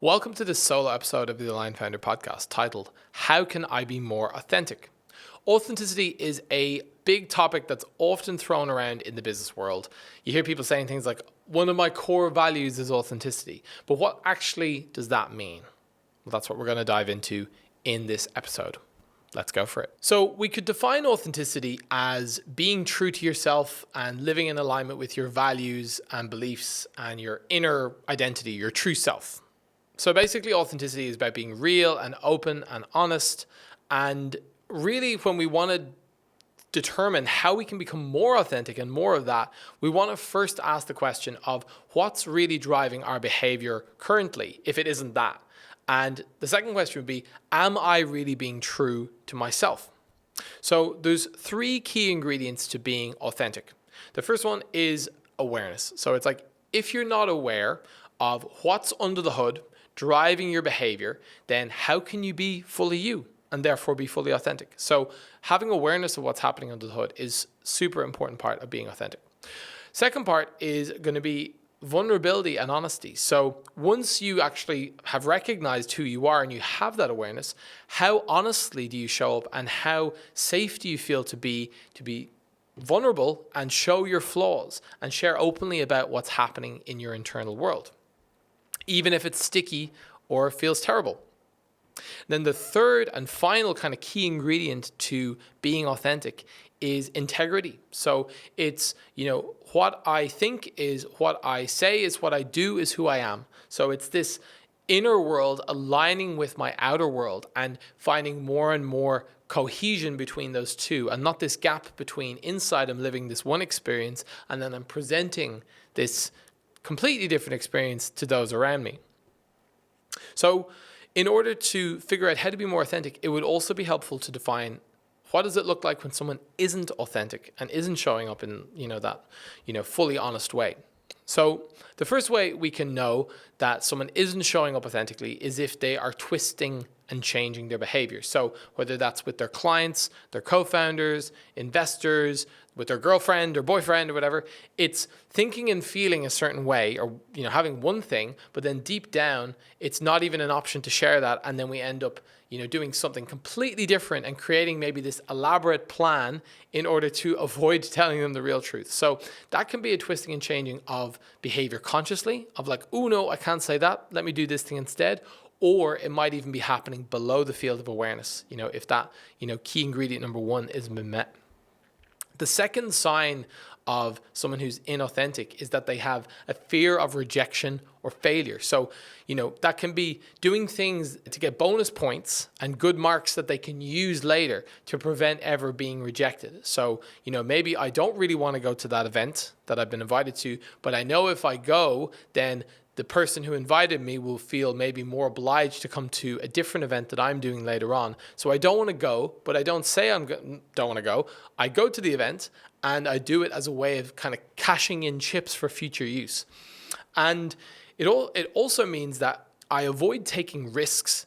Welcome to this solo episode of the Aligned Founder podcast titled, How Can I Be More Authentic? Authenticity is a big topic that's often thrown around in the business world. You hear people saying things like, one of my core values is authenticity. But what actually does that mean? Well, that's what we're going to dive into in this episode. Let's go for it. So we could define authenticity as being true to yourself and living in alignment with your values and beliefs and your inner identity, your true self. So basically, authenticity is about being real and open and honest. And really, when we want to determine how we can become more authentic and more of that, we want to first ask the question of what's really driving our behavior currently, if it isn't that. And the second question would be, am I really being true to myself? So there's three key ingredients to being authentic. The first one is awareness. So it's like, if you're not aware of what's under the hood, driving your behavior, then how can you be fully you and therefore be fully authentic? So having awareness of what's happening under the hood is super important part of being authentic. Second part is going to be vulnerability and honesty. So once you actually have recognized who you are and you have that awareness, how honestly do you show up and how safe do you feel to be vulnerable and show your flaws and share openly about what's happening in your internal world, even if it's sticky or feels terrible. Then the third and final kind of key ingredient to being authentic is integrity. So it's, what I think is what I say is what I do is who I am. So it's this inner world aligning with my outer world and finding more and more cohesion between those two, and not this gap between inside I'm living this one experience and then I'm presenting this completely different experience to those around me. So in order to figure out how to be more authentic, it would also be helpful to define what does it look like when someone isn't authentic and isn't showing up in that fully honest way. So the first way we can know that someone isn't showing up authentically is if they are twisting and changing their behavior. So whether that's with their clients, their co-founders, investors, with their girlfriend or boyfriend or whatever, it's thinking and feeling a certain way or having one thing, but then deep down, it's not even an option to share that. And then we end up doing something completely different and creating maybe this elaborate plan in order to avoid telling them the real truth. So that can be a twisting and changing of behavior consciously, of like, oh no, I can't say that, let me do this thing instead. Or it might even be happening below the field of awareness, if that, key ingredient number one isn't been met. The second sign of someone who's inauthentic is that they have a fear of rejection or failure. So, that can be doing things to get bonus points and good marks that they can use later to prevent ever being rejected. So, maybe I don't really want to go to that event that I've been invited to, but I know if I go, then the person who invited me will feel maybe more obliged to come to a different event that I'm doing later on. So I don't want to go, but I don't say don't want to go. I go to the event and I do it as a way of kind of cashing in chips for future use. And it also means that I avoid taking risks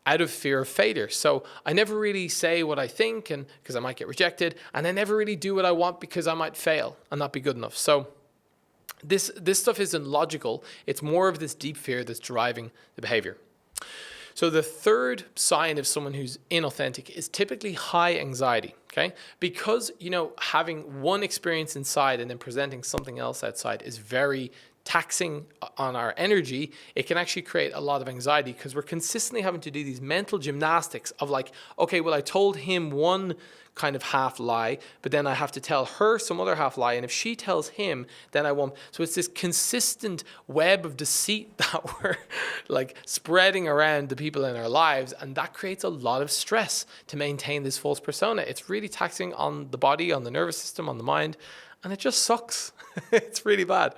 out of fear of failure. So I never really say what I think and because I might get rejected, and I never really do what I want because I might fail and not be good enough. So this stuff isn't logical. It's more of this deep fear that's driving the behavior. So the third sign of someone who's inauthentic is typically high anxiety, okay? Because, having one experience inside and then presenting something else outside is very taxing on our energy. It can actually create a lot of anxiety because we're consistently having to do these mental gymnastics of like, okay, well, I told him one kind of half lie, but then I have to tell her some other half lie. And if she tells him, then I won't. So it's this consistent web of deceit that we're like spreading around the people in our lives. And that creates a lot of stress to maintain this false persona. It's really taxing on the body, on the nervous system, on the mind. And it just sucks. It's really bad.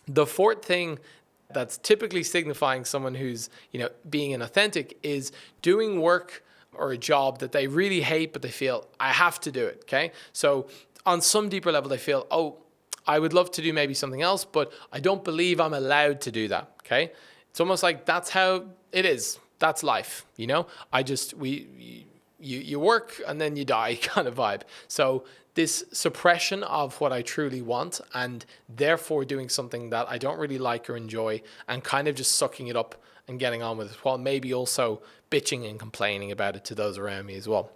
The fourth thing that's typically signifying someone who's, being inauthentic is doing work or a job that they really hate, but they feel, I have to do it, okay? So on some deeper level, they feel, oh, I would love to do maybe something else, but I don't believe I'm allowed to do that, okay? It's almost like that's how it is. That's life, you work and then you die kind of vibe. So this suppression of what I truly want and therefore doing something that I don't really like or enjoy and kind of just sucking it up and getting on with it, while maybe also bitching and complaining about it to those around me as well.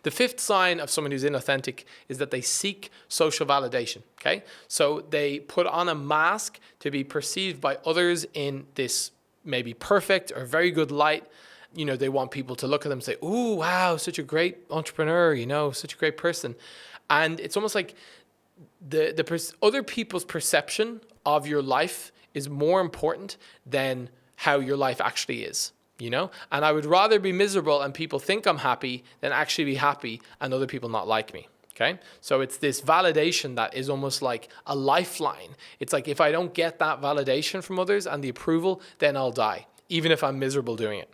The fifth sign of someone who's inauthentic is that they seek social validation, okay? So they put on a mask to be perceived by others in this maybe perfect or very good light. You know, they want people to look at them and say, "Ooh, wow, such a great entrepreneur, you know, such a great person." And it's almost like other people's perception of your life is more important than how your life actually is, you know? And I would rather be miserable and people think I'm happy than actually be happy and other people not like me, okay? So it's this validation that is almost like a lifeline. It's like if I don't get that validation from others and the approval, then I'll die, even if I'm miserable doing it.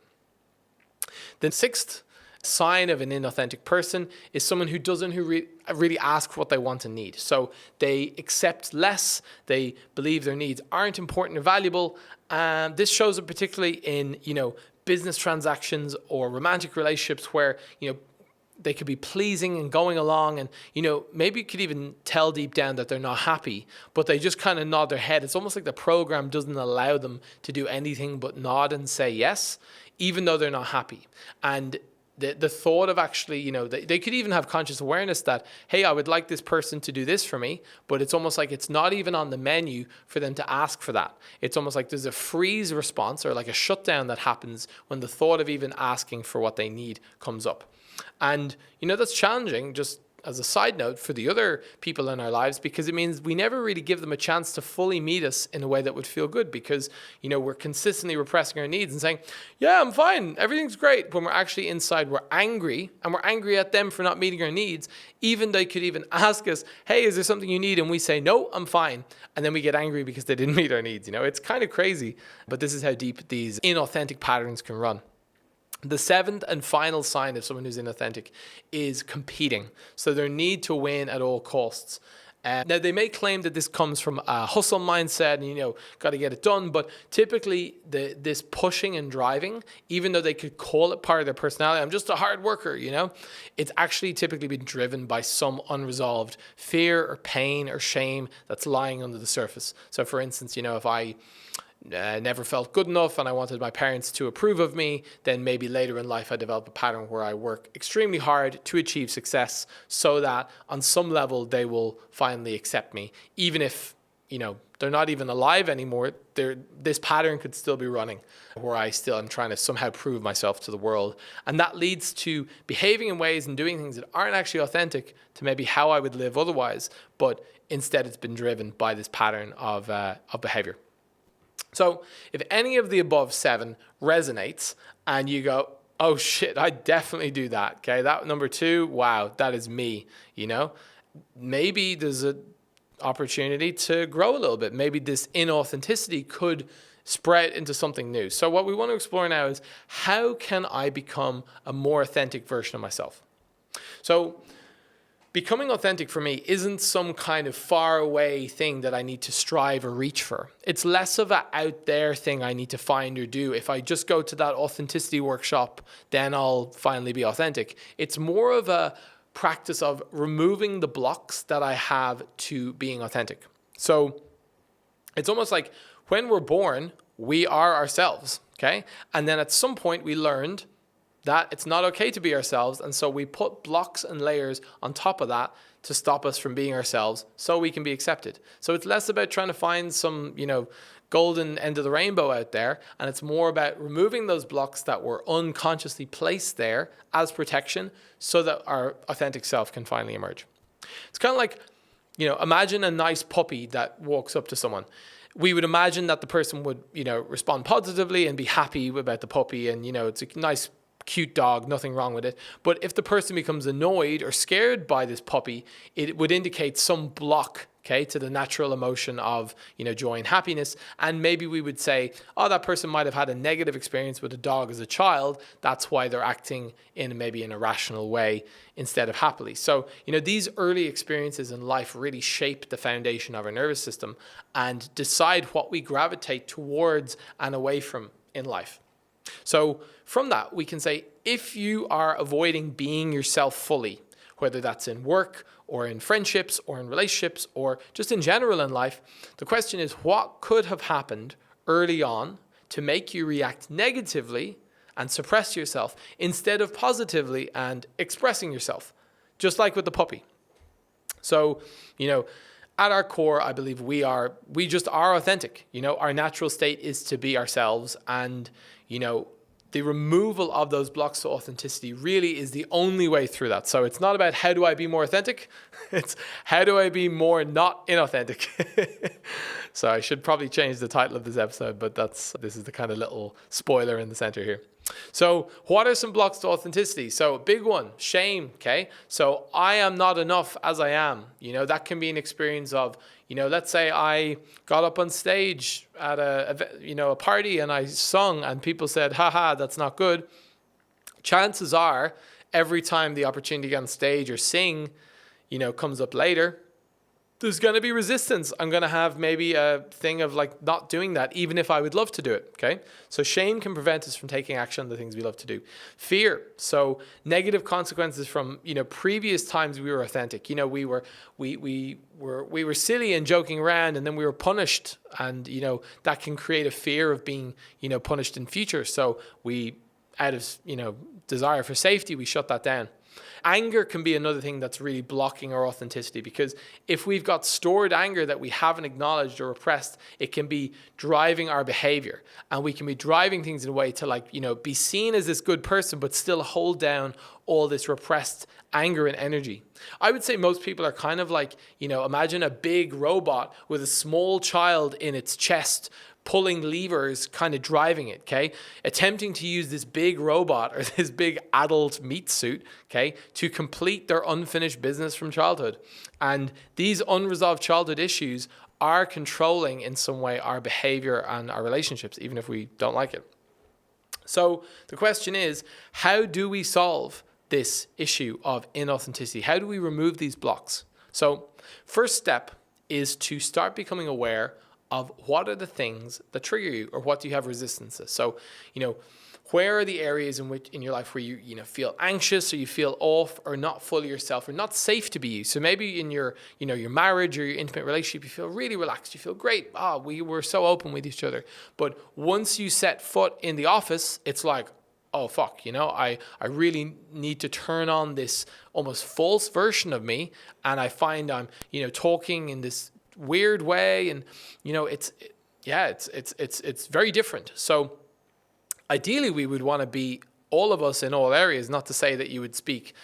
The sixth sign of an inauthentic person is someone who doesn't really ask what they want and need. So they accept less, they believe their needs aren't important or valuable. And this shows up particularly in, you know, business transactions or romantic relationships where, you know, they could be pleasing and going along and, you know, maybe you could even tell deep down that they're not happy, but they just kind of nod their head. It's almost like the program doesn't allow them to do anything but nod and say yes, even though they're not happy. And the thought of actually, you know, they could even have conscious awareness that, hey, I would like this person to do this for me, but it's almost like it's not even on the menu for them to ask for that. It's almost like there's a freeze response or like a shutdown that happens when the thought of even asking for what they need comes up. And, you know, that's challenging, just as a side note, for the other people in our lives, because it means we never really give them a chance to fully meet us in a way that would feel good, because, you know, we're consistently repressing our needs and saying, yeah, I'm fine, everything's great, when we're actually inside, we're angry, and we're angry at them for not meeting our needs. Even they could even ask us, hey, is there something you need? And we say, no, I'm fine. And then we get angry because they didn't meet our needs. You know, it's kind of crazy, but this is how deep these inauthentic patterns can run. The seventh and final sign of someone who's inauthentic is competing. So their need to win at all costs. Now, they may claim that this comes from a hustle mindset and, you know, got to get it done. But typically, this pushing and driving, even though they could call it part of their personality, I'm just a hard worker, you know, it's actually typically been driven by some unresolved fear or pain or shame that's lying under the surface. So, for instance, you know, if I never felt good enough and I wanted my parents to approve of me, then maybe later in life I develop a pattern where I work extremely hard to achieve success so that on some level they will finally accept me. Even if, you know, they're not even alive anymore, this pattern could still be running where I still am trying to somehow prove myself to the world. And that leads to behaving in ways and doing things that aren't actually authentic to maybe how I would live otherwise, but instead it's been driven by this pattern of behavior. So if any of the above 7 resonates and you go, oh shit, I definitely do that. Okay, that number 2, wow, that is me, you know, maybe there's an opportunity to grow a little bit. Maybe this inauthenticity could spread into something new. So what we want to explore now is, how can I become a more authentic version of myself? So becoming authentic for me isn't some kind of far away thing that I need to strive or reach for. It's less of an out there thing I need to find or do. If I just go to that authenticity workshop, then I'll finally be authentic. It's more of a practice of removing the blocks that I have to being authentic. So it's almost like when we're born, we are ourselves, okay? And then at some point we learned that it's not okay to be ourselves. And so we put blocks and layers on top of that to stop us from being ourselves so we can be accepted. So it's less about trying to find some, you know, golden end of the rainbow out there. And it's more about removing those blocks that were unconsciously placed there as protection so that our authentic self can finally emerge. It's kind of like, you know, imagine a nice puppy that walks up to someone. We would imagine that the person would, you know, respond positively and be happy about the puppy. And, you know, it's a nice cute dog, nothing wrong with it. But if the person becomes annoyed or scared by this puppy, it would indicate some block, okay, to the natural emotion of, you know, joy and happiness. And maybe we would say, oh, that person might have had a negative experience with a dog as a child. That's why they're acting in maybe an irrational way instead of happily. So, you know, these early experiences in life really shape the foundation of our nervous system and decide what we gravitate towards and away from in life. So from that, we can say, if you are avoiding being yourself fully, whether that's in work or in friendships or in relationships or just in general in life. The question is, what could have happened early on to make you react negatively and suppress yourself instead of positively and expressing yourself, just like with the puppy. So, at our core, I believe we just are authentic. Our natural state is to be ourselves, and, the removal of those blocks to authenticity really is the only way through that. So it's not about how do I be more authentic, it's how do I be more not inauthentic. So I should probably change the title of this episode, but this is the kind of little spoiler in the center here. So what are some blocks to authenticity? So big one, shame, okay? So I am not enough as I am. That can be an experience of, let's say I got up on stage at a party and I sung and people said, haha, that's not good. Chances are every time the opportunity to get on stage or sing, comes up later, there's going to be resistance. I'm going to have maybe a thing of like not doing that, even if I would love to do it. Okay. So shame can prevent us from taking action on the things we love to do. Fear. So negative consequences from, previous times we were authentic. We were silly and joking around, and then we were punished, and, that can create a fear of being, punished in future. So we, out of, desire for safety, we shut that down. Anger can be another thing that's really blocking our authenticity, because if we've got stored anger that we haven't acknowledged or repressed, it can be driving our behavior, and we can be driving things in a way to be seen as this good person, but still hold down all this repressed anger and energy. I would say most people are kind of like, imagine a big robot with a small child in its chest, pulling levers, kind of driving it, okay? Attempting to use this big robot or this big adult meat suit, okay, to complete their unfinished business from childhood. And these unresolved childhood issues are controlling in some way our behavior and our relationships, even if we don't like it. So the question is, how do we solve this issue of inauthenticity? How do we remove these blocks? So first step is to start becoming aware of what are the things that trigger you, or what do you have resistances. So, where are the areas in your life where you feel anxious, or you feel off, or not fully yourself, or not safe to be you. So maybe in your marriage or your intimate relationship, you feel really relaxed, you feel great. We were so open with each other. But once you set foot in the office, it's like, oh fuck, I really need to turn on this almost false version of me, and I find I'm talking in this weird way, and it's very different. So ideally we would want to be all of us in all areas, not to say that you would speak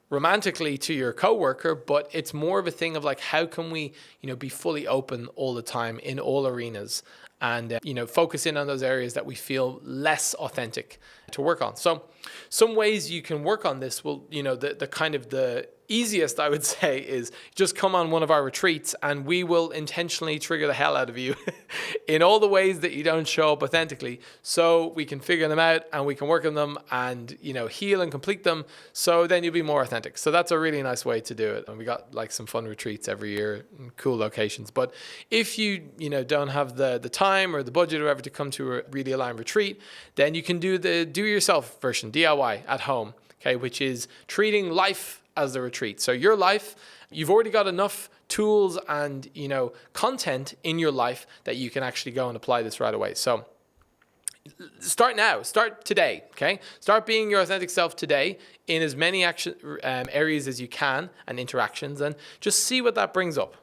romantically to your coworker, but it's more of a thing of like, how can we be fully open all the time in all arenas, and focus in on those areas that we feel less authentic to work on. So some ways you can work on this will, the kind of the easiest, I would say, is just come on one of our retreats, and we will intentionally trigger the hell out of you in all the ways that you don't show up authentically, so we can figure them out and we can work on them and heal and complete them, so then you'll be more authentic. So that's a really nice way to do it, and we got like some fun retreats every year in cool locations. But if you don't have the time or the budget or whatever to come to a really aligned retreat, then you can do the do-yourself version, DIY, at home, okay, which is treating life as the retreat. So your life, you've already got enough tools and content in your life that you can actually go and apply this right away. So start now, start today, okay? Start being your authentic self today in as many areas as you can and interactions, and just see what that brings up.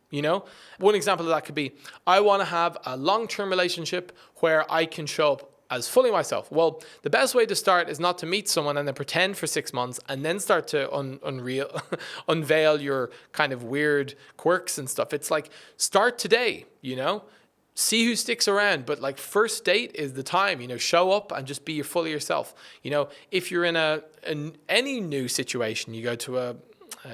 One example of that could be, I want to have a long-term relationship where I can show up as fully myself. Well, the best way to start is not to meet someone and then pretend for 6 months and then start to unveil your kind of weird quirks and stuff. It's like, start today, see who sticks around. But like, first date is the time, show up and just be fully yourself. If you're in any new situation, you go to a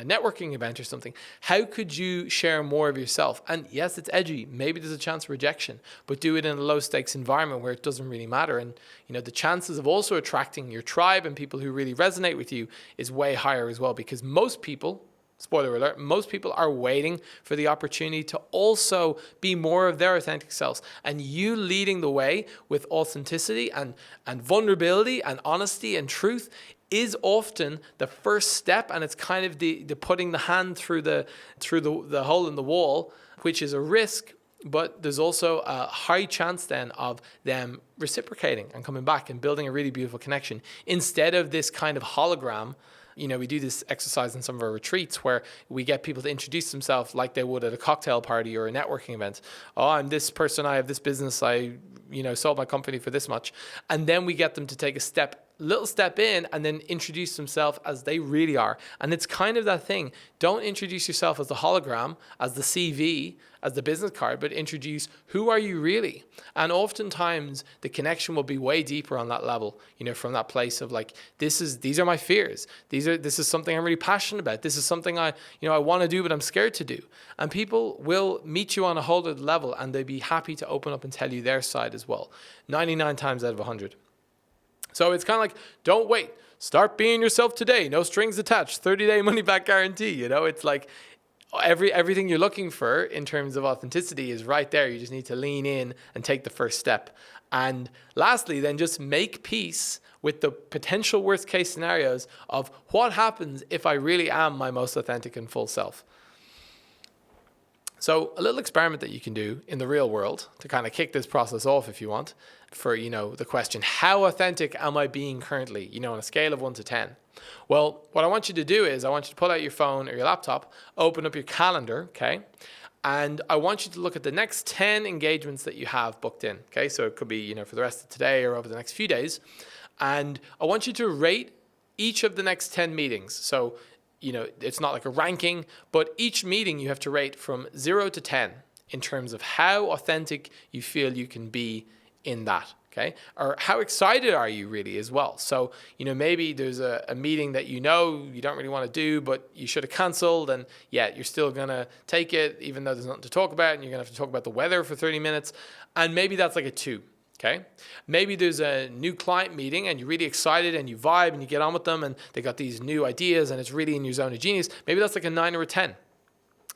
networking event or something, how could you share more of yourself? And yes, it's edgy, maybe there's a chance of rejection, but do it in a low stakes environment where it doesn't really matter. And the chances of also attracting your tribe and people who really resonate with you is way higher as well, because most people, spoiler alert, most people are waiting for the opportunity to also be more of their authentic selves. And you leading the way with authenticity and vulnerability and honesty and truth is often the first step, and it's kind of the putting the hand through the hole in the wall, which is a risk. But there's also a high chance then of them reciprocating and coming back and building a really beautiful connection instead of this kind of hologram. We do this exercise in some of our retreats where we get people to introduce themselves like they would at a cocktail party or a networking event. Oh, I'm this person, I have this business, I sold my company for this much. And then we get them to take a little step in and then introduce themselves as they really are. And it's kind of that thing. Don't introduce yourself as the hologram, as the CV, as the business card, but introduce who are you really. And oftentimes the connection will be way deeper on that level, from that place of like, these are my fears. This is something I'm really passionate about. This is something I want to do, but I'm scared to do. And people will meet you on a whole other level, and they'd be happy to open up and tell you their side as well. 99 times out of 100. So it's kind of like, don't wait. Start being yourself today. No strings attached. 30-day money back guarantee. It's like everything you're looking for in terms of authenticity is right there. You just need to lean in and take the first step. And lastly, then just make peace with the potential worst case scenarios of what happens if I really am my most authentic and full self. So a little experiment that you can do in the real world to kind of kick this process off if you want for, the question, how authentic am I being currently, on a scale of 1 to 10? Well, what I want you to do is I want you to pull out your phone or your laptop, open up your calendar, okay? And I want you to look at the next 10 engagements that you have booked in, okay? So it could be, for the rest of today or over the next few days. And I want you to rate each of the next 10 meetings. So it's not like a ranking, but each meeting you have to rate from 0 to 10 in terms of how authentic you feel you can be in that, okay? Or how excited are you really as well? So, maybe there's a meeting that you don't really want to do, but you should have canceled, and you're still going to take it even though there's nothing to talk about, and you're going to have to talk about the weather for 30 minutes, and maybe that's like a 2. Okay. Maybe there's a new client meeting and you're really excited and you vibe and you get on with them and they got these new ideas and it's really in your zone of genius. Maybe that's like a 9 or a 10.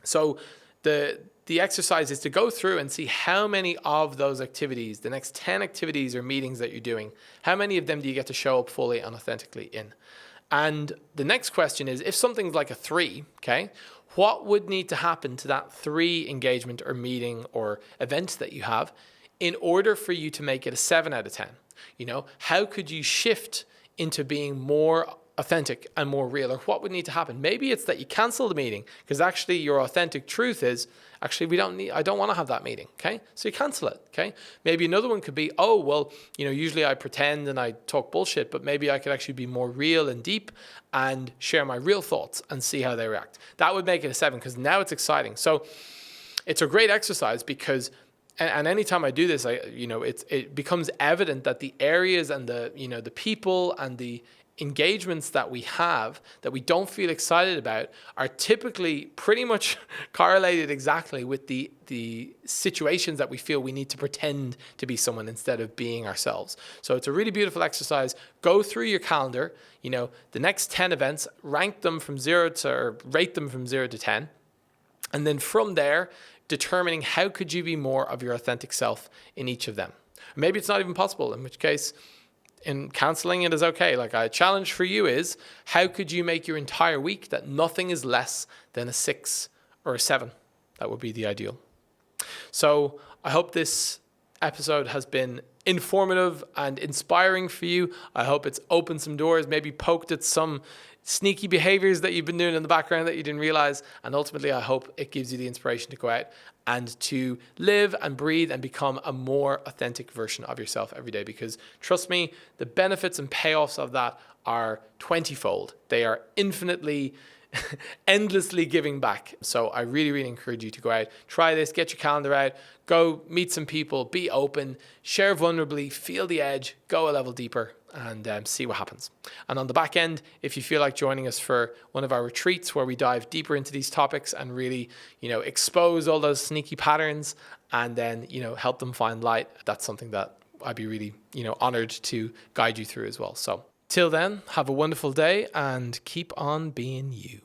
So the exercise is to go through and see how many of those activities, the next 10 activities or meetings that you're doing, how many of them do you get to show up fully and authentically in? And the next question is, if something's like a 3, okay, what would need to happen to that 3 engagement or meeting or event that you have in order for you to make it a 7 out of 10? How could you shift into being more authentic and more real? Or what would need to happen? Maybe it's that you cancel the meeting because actually your authentic truth is, actually I don't want to have that meeting, okay? So you cancel it, okay? Maybe another one could be, usually I pretend and I talk bullshit, but maybe I could actually be more real and deep and share my real thoughts and see how they react. That would make it a 7 because now it's exciting. So it's a great exercise because and anytime I do this, it becomes evident that the areas and the people and the engagements that we have that we don't feel excited about are typically pretty much correlated exactly with the situations that we feel we need to pretend to be someone instead of being ourselves. So it's a really beautiful exercise. Go through your calendar, the next 10 events, rate them from 0 to 10. And then from there, determining how could you be more of your authentic self in each of them. Maybe it's not even possible, in which case in canceling it is okay. Like a challenge for you is, how could you make your entire week that nothing is less than a 6 or a 7? That would be the ideal. So I hope this episode has been informative and inspiring for you. I hope it's opened some doors, maybe poked at some sneaky behaviors that you've been doing in the background that you didn't realize. And ultimately, I hope it gives you the inspiration to go out and to live and breathe and become a more authentic version of yourself every day. Because trust me, the benefits and payoffs of that are 20-fold. They are infinitely, endlessly giving back. So I really, really encourage you to go out, try this, get your calendar out, go meet some people, be open, share vulnerably, feel the edge, go a level deeper, and see what happens. And on the back end, if you feel like joining us for one of our retreats where we dive deeper into these topics and really, expose all those sneaky patterns and then, help them find light, that's something that I'd be really, honored to guide you through as well. So till then, have a wonderful day and keep on being you.